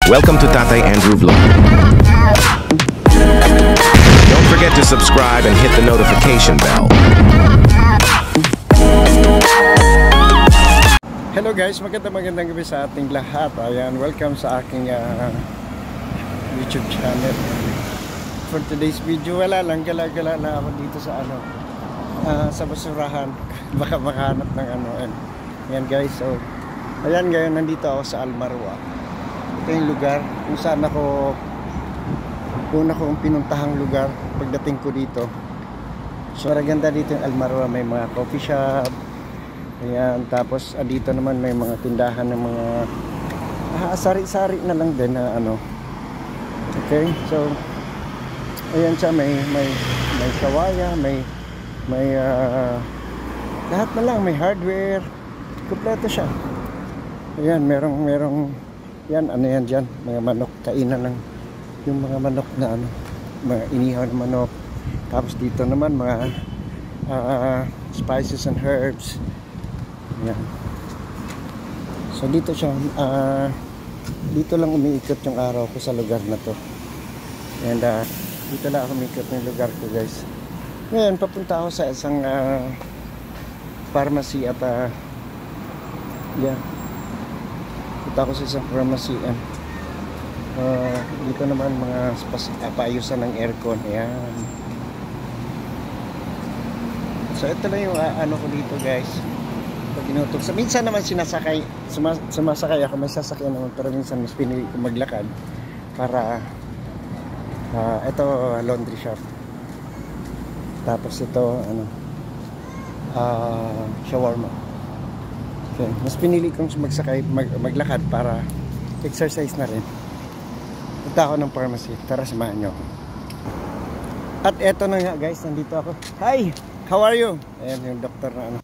Welcome to Tatay Andrew Vlog. Don't forget to subscribe and hit the notification bell. Hello guys, magandang gabi sa ating lahat. Ayan, welcome sa aking YouTube channel. For today's video, wala lang, gala-gala na ako dito sa sa basurahan. Baka makahanap ng Ayan guys, so ayan, ngayon nandito ako sa Almarua. Ito yung lugar kung saan ako una kong pinuntahang lugar pagdating ko dito. So maganda dito yung Almarua, may mga coffee shop. Ayan, tapos dito naman may mga tindahan ng mga sari-sari na lang din na Okay, so ayan siya, may kawaya, may lahat na lang, may hardware, kompleto siya. Ayan, merong yan, yan dyan, mga manok, kainan ng yung mga manok na mga inihaw na manok. Tapos dito naman mga spices and herbs. Ayan. So dito siya, dito lang umiikot yung araw ko sa lugar na to. And dito lang ako umiikot ng lugar ko guys. Ngayon papunta ako sa isang pharmacy at punta ako sa isang pharmacy. Dito naman mga paayusan ng aircon. Ayan. So ito lang yung ko dito guys. Pag inutok, minsan naman sumasakay ako, may sasakyan naman, pero minsan mas pinili ko maglakad para ito laundry shop, tapos ito shawarma. Okay. Mas pinili kong maglakad para exercise na rin. Punta ako ng pharmacy, tara samahan nyo ako. At eto na nga guys, nandito ako. Hi! How are you? Ayan yung doktor na